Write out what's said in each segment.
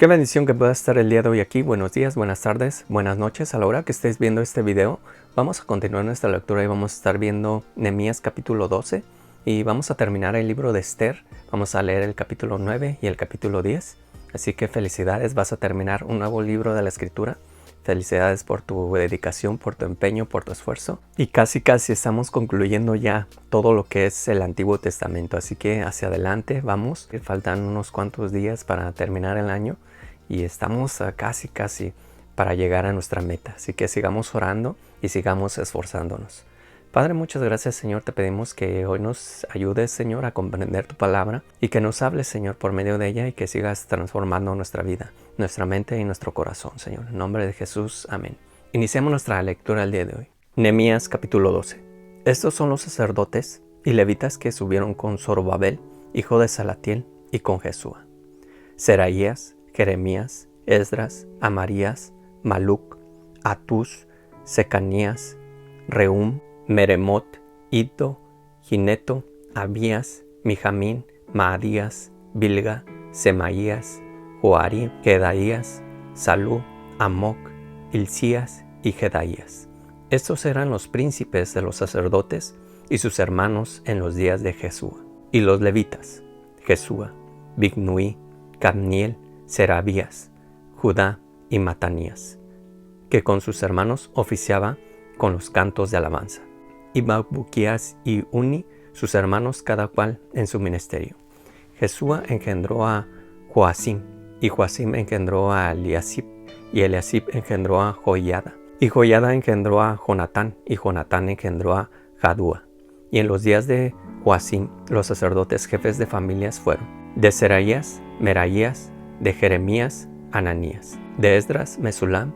Qué bendición que puedas estar el día de hoy aquí. Buenos días, buenas tardes, buenas noches. A la hora que estés viendo este video, vamos a continuar nuestra lectura y vamos a estar viendo Nehemías capítulo 12 y vamos a terminar el libro de Esther. Vamos a leer el capítulo 9 y el capítulo 10. Así que felicidades, vas a terminar un nuevo libro de la Escritura. Felicidades por tu dedicación, por tu empeño, por tu esfuerzo. Y casi estamos concluyendo ya todo lo que es el Antiguo Testamento. Así que hacia adelante vamos. Faltan unos cuantos días para terminar el año. Y estamos casi para llegar a nuestra meta. Así que sigamos orando y sigamos esforzándonos. Padre, muchas gracias, Señor. Te pedimos que hoy nos ayudes, Señor, a comprender tu palabra y que nos hables, Señor, por medio de ella y que sigas transformando nuestra vida, nuestra mente y nuestro corazón, Señor. En nombre de Jesús, amén. Iniciamos nuestra lectura el día de hoy. Nehemías capítulo 12. Estos son los sacerdotes y levitas que subieron con Zorobabel, hijo de Salatiel, y con Jesúa: Seraías, Jeremías, Esdras, Amarías, Maluc, Atús, Secanías, Rehum, Meremot, Iddo, Gineto, Abías, Mijamín, Maadías, Bilga, Semaías, Joarim, Jedaías, Salú, Amoc, Hilcías y Jedaías. Estos eran los príncipes de los sacerdotes y sus hermanos en los días de Jesúa. Y los levitas: Jesúa, Bignuí, Cadmiel, Serabías, Judá y Matanías, que con sus hermanos oficiaba con los cantos de alabanza. Y Bacbuquías y Uni, sus hermanos, cada cual en su ministerio. Jesúa engendró a Joacim, y Joacim engendró a Eliasib, y Eliasib engendró a Joiada, y Joiada engendró a Jonatán, y Jonatán engendró a Jadúa. Y en los días de Joacim, los sacerdotes jefes de familias fueron: de Seraías, Meraías; de Jeremías, Ananías; de Esdras, Mesulam;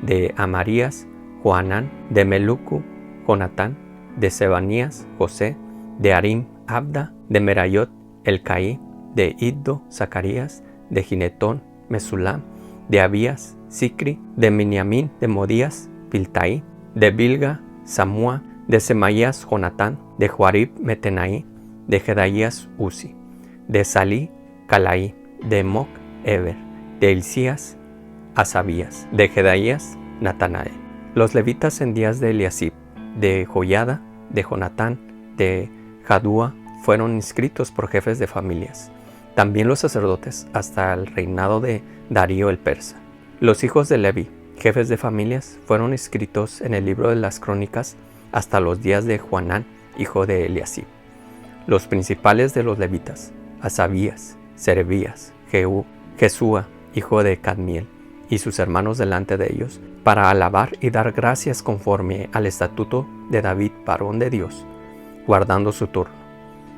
de Amarías, Joanán; de Melucu, Jonatán; de Sebanías, José; de Arim, Abda; de Merayot, Elcaí; de Iddo, Zacarías; de Ginetón, Mesulam; de Abías, Sicri; de Miniamín, de Modías, Piltaí; de Bilga, Samúa; de Semaías, Jonatán; de Joarib, Metenaí; de Jedaías, Uzi; de Salí, Calaí; de Moc, Eber; de Hilcías, Asabías; de Jedaías, Natanael. Los levitas en días de Eliasib, de Joiada, de Jonatán, de Jadúa, fueron inscritos por jefes de familias. También los sacerdotes hasta el reinado de Darío el persa. Los hijos de Leví, jefes de familias, fueron inscritos en el libro de las crónicas hasta los días de Joanán, hijo de Eliasib. Los principales de los levitas: Asabías, Serebías, Jehú, Jesúa, hijo de Cadmiel, y sus hermanos delante de ellos, para alabar y dar gracias conforme al estatuto de David, varón de Dios, guardando su turno.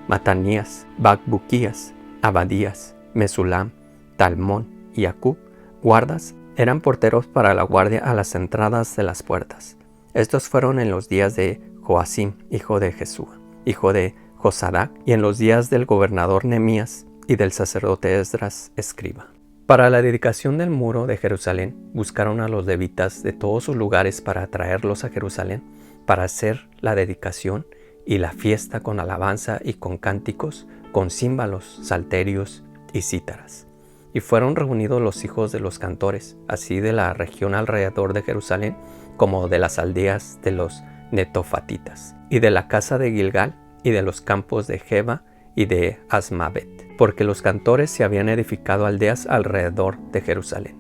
Matanías, Bacbuquías, Abadías, Mesulam, Talmón y Acub, guardas, eran porteros para la guardia a las entradas de las puertas. Estos fueron en los días de Joacim, hijo de Jesúa, hijo de Josadac, y en los días del gobernador Nehemías y del sacerdote Esdras, escriba. Para la dedicación del muro de Jerusalén, buscaron a los levitas de todos sus lugares para traerlos a Jerusalén, para hacer la dedicación y la fiesta con alabanza y con cánticos, con címbalos, salterios y cítaras. Y fueron reunidos los hijos de los cantores, así de la región alrededor de Jerusalén, como de las aldeas de los netofatitas, y de la casa de Gilgal, y de los campos de Geba y de Asmavet, porque los cantores se habían edificado aldeas alrededor de Jerusalén.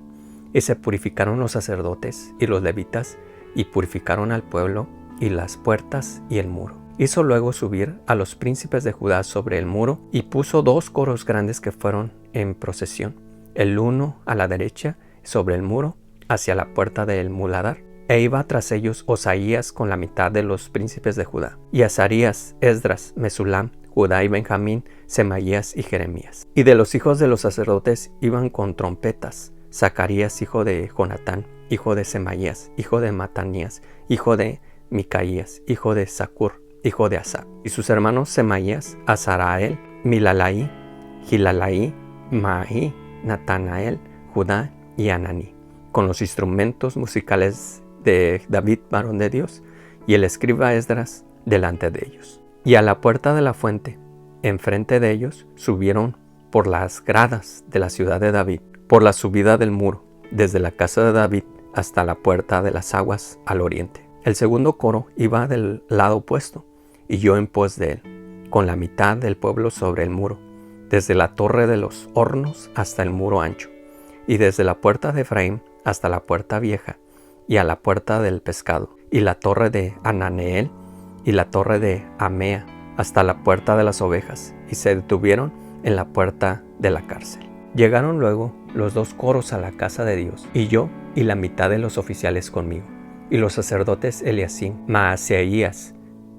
Y se purificaron los sacerdotes y los levitas, y purificaron al pueblo, y las puertas y el muro. Hizo luego subir a los príncipes de Judá sobre el muro, y puso 2 coros grandes que fueron en procesión, el uno a la derecha sobre el muro, hacia la puerta del muladar. E iba tras ellos Osaías con la mitad de los príncipes de Judá, y Azarías, Esdras, Mesulam, Judá y Benjamín, Semaías y Jeremías. Y de los hijos de los sacerdotes iban con trompetas: Zacarías, hijo de Jonatán, hijo de Semaías, hijo de Matanías, hijo de Micaías, hijo de Zacur, hijo de Asaf. Y sus hermanos Semaías, Azarael, Milalaí, Gilalaí, Maí, Natanael, Judá y Ananí, con los instrumentos musicales de David, varón de Dios, y el escriba Esdras delante de ellos. Y a la puerta de la fuente, enfrente de ellos, subieron por las gradas de la ciudad de David por la subida del muro, desde la casa de David hasta la puerta de las aguas al oriente. El segundo coro iba del lado opuesto, y yo en pos de él, con la mitad del pueblo sobre el muro, desde la torre de los hornos hasta el muro ancho, y desde la puerta de Efraín hasta la puerta vieja, y a la puerta del pescado, y la torre de Ananeel, y la torre de Amea, hasta la puerta de las ovejas, y se detuvieron en la puerta de la cárcel. Llegaron luego los dos coros a la casa de Dios, y yo y la mitad de los oficiales conmigo, y los sacerdotes Eliacim, Maaseías,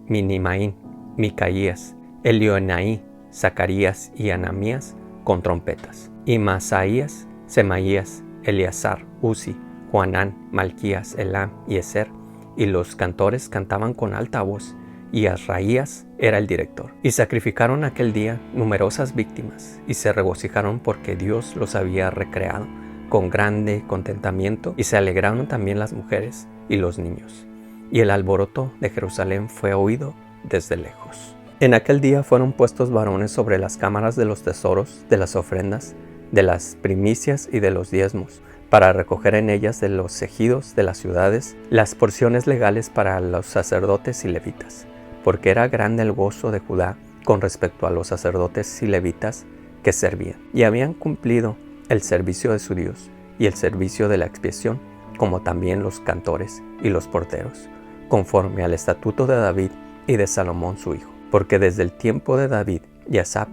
Minimaín, Micaías, Elioenaí, Zacarías y Anamías con trompetas, y Masaías, Semaías, Eleazar, Uzi, Joanán, Malquías, Elam y Ezer, y los cantores cantaban con alta voz, y Asraías era el director. Y sacrificaron aquel día numerosas víctimas, y se regocijaron porque Dios los había recreado con grande contentamiento, y se alegraron también las mujeres y los niños. Y el alboroto de Jerusalén fue oído desde lejos. En aquel día fueron puestos varones sobre las cámaras de los tesoros, de las ofrendas, de las primicias y de los diezmos, para recoger en ellas de los ejidos de las ciudades las porciones legales para los sacerdotes y levitas, porque era grande el gozo de Judá con respecto a los sacerdotes y levitas que servían, y habían cumplido el servicio de su Dios y el servicio de la expiación, como también los cantores y los porteros, conforme al estatuto de David y de Salomón su hijo. Porque desde el tiempo de David y Asaph,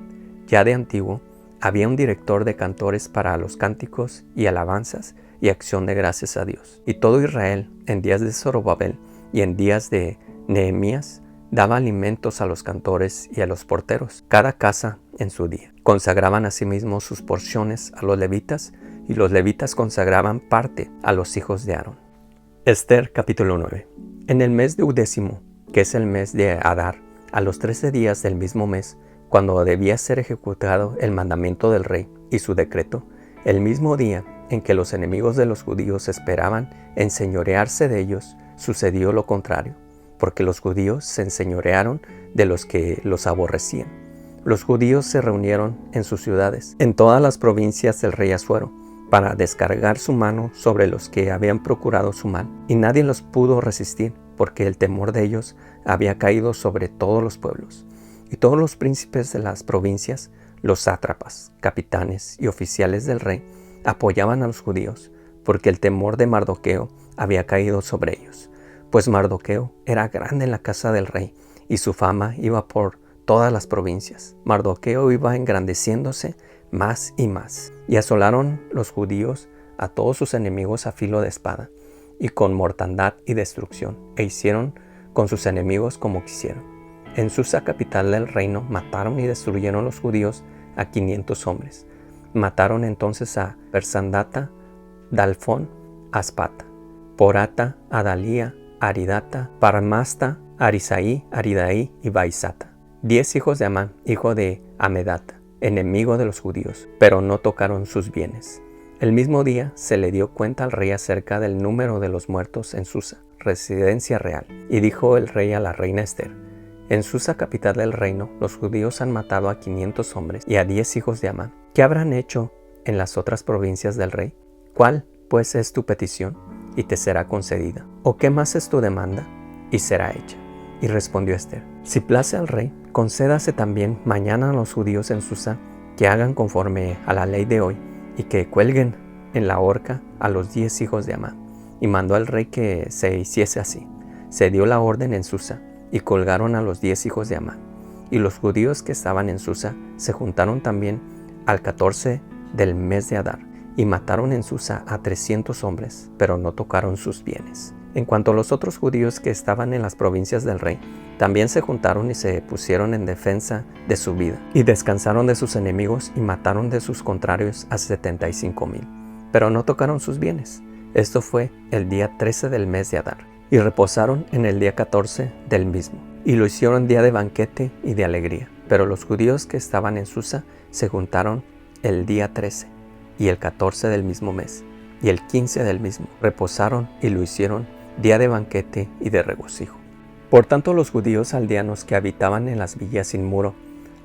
ya de antiguo, había un director de cantores para los cánticos y alabanzas y acción de gracias a Dios. Y todo Israel, en días de Zorobabel y en días de Nehemías, daba alimentos a los cantores y a los porteros, cada casa en su día. Consagraban asimismo sus porciones a los levitas, y los levitas consagraban parte a los hijos de Aarón. Esther capítulo 9. En el mes de Udécimo, que es el mes de Adar, a los 13 días del mismo mes, cuando debía ser ejecutado el mandamiento del rey y su decreto, el mismo día en que los enemigos de los judíos esperaban enseñorearse de ellos, sucedió lo contrario, porque los judíos se enseñorearon de los que los aborrecían. Los judíos se reunieron en sus ciudades, en todas las provincias del rey Asuero, para descargar su mano sobre los que habían procurado su mal, y nadie los pudo resistir, porque el temor de ellos había caído sobre todos los pueblos. Y todos los príncipes de las provincias, los sátrapas, capitanes y oficiales del rey, apoyaban a los judíos, porque el temor de Mardoqueo había caído sobre ellos. Pues Mardoqueo era grande en la casa del rey, y su fama iba por todas las provincias. Mardoqueo iba engrandeciéndose más y más. Y asolaron los judíos a todos sus enemigos a filo de espada, y con mortandad y destrucción, e hicieron con sus enemigos como quisieron. En Susa, capital del reino, mataron y destruyeron los judíos a 500 hombres. Mataron entonces a Persandata, Dalfón, Aspata, Porata, Adalía, Aridata, Parmasta, Arisaí, Aridaí y Baisata. 10 hijos de Amán, hijo de Amedata, enemigo de los judíos, pero no tocaron sus bienes. El mismo día se le dio cuenta al rey acerca del número de los muertos en Susa, residencia real, y dijo el rey a la reina Esther: en Susa, capital del reino, los judíos han matado a 500 hombres y a 10 hijos de Amán. ¿Qué habrán hecho en las otras provincias del rey? ¿Cuál, pues, es tu petición? Y te será concedida. ¿O qué más es tu demanda? Y será hecha. Y respondió Esther: si place al rey, concédase también mañana a los judíos en Susa que hagan conforme a la ley de hoy, y que cuelguen en la horca a los 10 hijos de Amán. Y mandó al rey que se hiciese así. Se dio la orden en Susa, y colgaron a los 10 hijos de Amán. Y los judíos que estaban en Susa se juntaron también al 14 del mes de Adar, y mataron en Susa a 300 hombres, pero no tocaron sus bienes. En cuanto a los otros judíos que estaban en las provincias del rey, también se juntaron y se pusieron en defensa de su vida, y descansaron de sus enemigos y mataron de sus contrarios a 75,000, pero no tocaron sus bienes. Esto fue el día 13 del mes de Adar, y reposaron en el día 14 del mismo, y lo hicieron día de banquete y de alegría. Pero los judíos que estaban en Susa se juntaron el día 13 y el 14 del mismo mes, y el 15 del mismo, reposaron y lo hicieron día de banquete y de regocijo. Por tanto, los judíos aldeanos que habitaban en las villas sin muro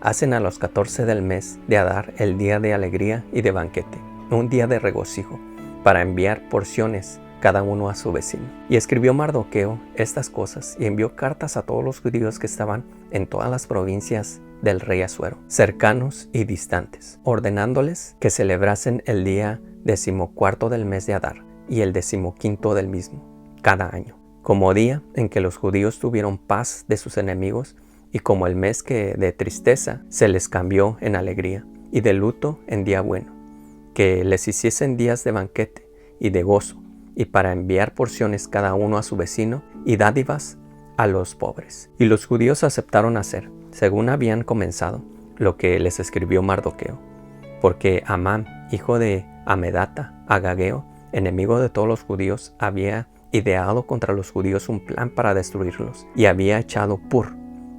hacen a los 14 del mes de Adar el día de alegría y de banquete, un día de regocijo, para enviar porciones cada uno a su vecino. Y escribió Mardoqueo estas cosas y envió cartas a todos los judíos que estaban en todas las provincias del rey Asuero, cercanos y distantes, ordenándoles que celebrasen el día 14 del mes de Adar y el 15 del mismo, cada año, como día en que los judíos tuvieron paz de sus enemigos y como el mes que de tristeza se les cambió en alegría y de luto en día bueno, que les hiciesen días de banquete y de gozo, y para enviar porciones cada uno a su vecino y dádivas a los pobres. Y los judíos aceptaron hacer, según habían comenzado, lo que les escribió Mardoqueo, porque Amán, hijo de Amedata, Agageo, enemigo de todos los judíos, había ideado contra los judíos un plan para destruirlos, y había echado pur,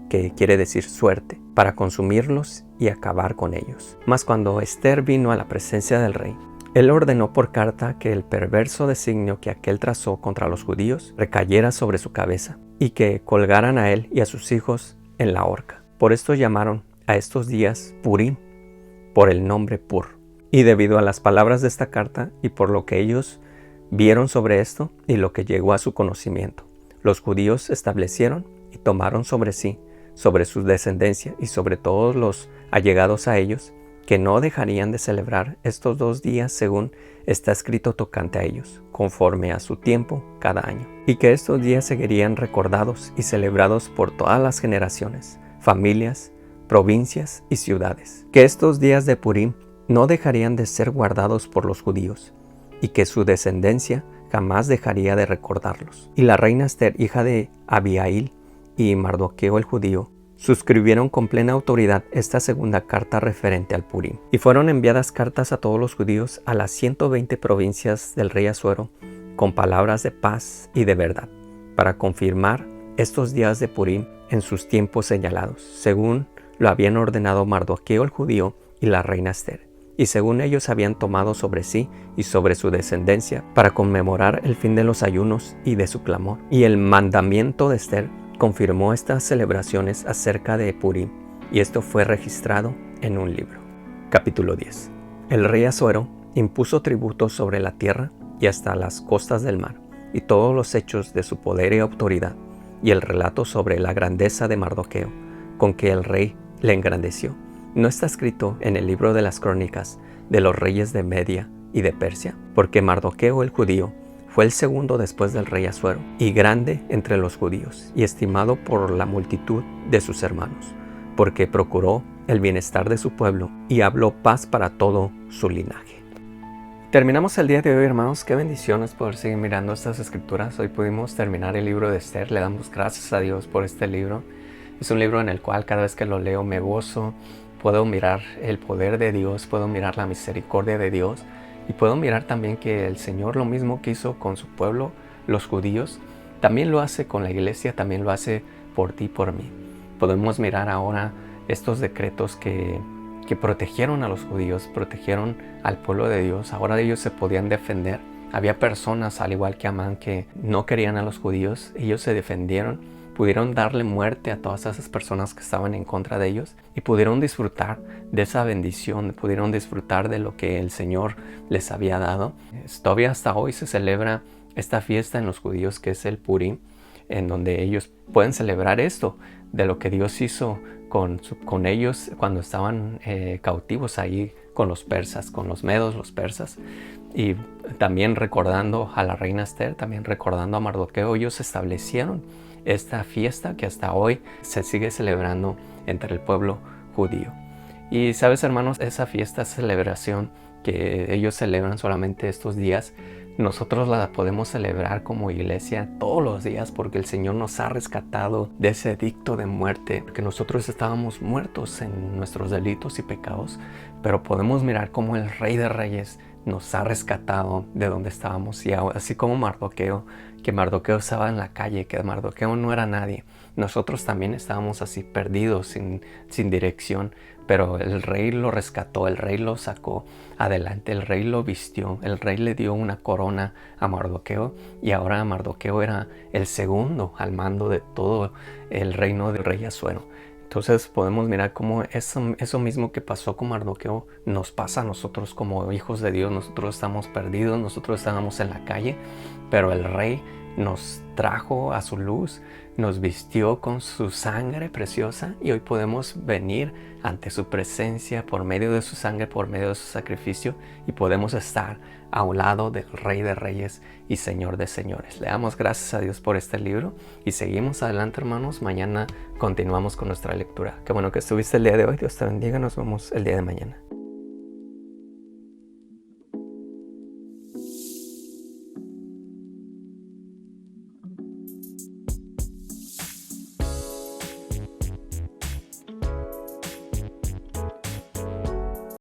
que quiere decir suerte, para consumirlos y acabar con ellos. Mas cuando Ester vino a la presencia del rey, él ordenó por carta que el perverso designio que aquél trazó contra los judíos recayera sobre su cabeza, y que colgaran a él y a sus hijos en la horca. Por esto llamaron a estos días Purim, por el nombre Pur. Y debido a las palabras de esta carta y por lo que ellos vieron sobre esto y lo que llegó a su conocimiento, los judíos establecieron y tomaron sobre sí, sobre su descendencia y sobre todos los allegados a ellos, que no dejarían de celebrar estos 2 días según está escrito tocante a ellos, conforme a su tiempo cada año, y que estos días seguirían recordados y celebrados por todas las generaciones, familias, provincias y ciudades, que estos días de Purim no dejarían de ser guardados por los judíos, y que su descendencia jamás dejaría de recordarlos. Y la reina Ester, hija de Abihail, y Mardoqueo el judío, suscribieron con plena autoridad esta segunda carta referente al Purim. Y fueron enviadas cartas a todos los judíos a las 120 provincias del rey Asuero, con palabras de paz y de verdad, para confirmar estos días de Purim en sus tiempos señalados, según lo habían ordenado Mardoqueo el judío y la reina Ester, y según ellos habían tomado sobre sí y sobre su descendencia, para conmemorar el fin de los ayunos y de su clamor. Y el mandamiento de Ester confirmó estas celebraciones acerca de Purim, y esto fue registrado en un libro. Capítulo 10. El rey Asuero impuso tributos sobre la tierra y hasta las costas del mar, y todos los hechos de su poder y autoridad, y el relato sobre la grandeza de Mardoqueo, con que el rey le engrandeció, no está escrito en el libro de las crónicas de los reyes de Media y de Persia, porque Mardoqueo el judío fue el segundo después del rey Asuero, y grande entre los judíos, y estimado por la multitud de sus hermanos, porque procuró el bienestar de su pueblo, y habló paz para todo su linaje. Terminamos el día de hoy, hermanos. Qué bendiciones poder seguir mirando estas escrituras. Hoy pudimos terminar el libro de Ester. Le damos gracias a Dios por este libro. Es un libro en el cual cada vez que lo leo me gozo. Puedo mirar el poder de Dios, puedo mirar la misericordia de Dios. Y puedo mirar también que el Señor, lo mismo que hizo con su pueblo, los judíos, también lo hace con la iglesia, también lo hace por ti y por mí. Podemos mirar ahora estos decretos que protegieron a los judíos, protegieron al pueblo de Dios. Ahora ellos se podían defender. Había personas, al igual que Amán, que no querían a los judíos. Ellos se defendieron. Pudieron darle muerte a todas esas personas que estaban en contra de ellos y pudieron disfrutar de esa bendición, pudieron disfrutar de lo que el Señor les había dado. Todavía hasta hoy se celebra esta fiesta en los judíos, que es el Purim, en donde ellos pueden celebrar esto, de lo que Dios hizo con ellos cuando estaban cautivos ahí con los persas, con los medos, los persas. Y también recordando a la reina Ester, también recordando a Mardoqueo, ellos establecieron esta fiesta que hasta hoy se sigue celebrando entre el pueblo judío. Y sabes, hermanos, esa fiesta, esa celebración que ellos celebran solamente estos días, nosotros la podemos celebrar como iglesia todos los días, porque el Señor nos ha rescatado de ese edicto de muerte, porque nosotros estábamos muertos en nuestros delitos y pecados, pero podemos mirar cómo el Rey de Reyes nos ha rescatado de donde estábamos. Y así como Mardoqueo, que Mardoqueo estaba en la calle, que Mardoqueo no era nadie, nosotros también estábamos así perdidos, sin dirección, pero el rey lo rescató, el rey lo sacó adelante, el rey lo vistió, el rey le dio una corona a Mardoqueo, y ahora Mardoqueo era el segundo al mando de todo el reino del rey Asuero. Entonces podemos mirar cómo eso mismo que pasó con Mardoqueo nos pasa a nosotros como hijos de Dios. Nosotros estamos perdidos, nosotros estábamos en la calle, pero el Rey nos trajo a su luz, nos vistió con su sangre preciosa y hoy podemos venir ante su presencia por medio de su sangre, por medio de su sacrificio, y podemos estar a un lado del Rey de Reyes y Señor de Señores. Le damos gracias a Dios por este libro y seguimos adelante, hermanos. Mañana continuamos con nuestra lectura. Qué bueno que estuviste el día de hoy. Dios te bendiga. Nos vemos el día de mañana.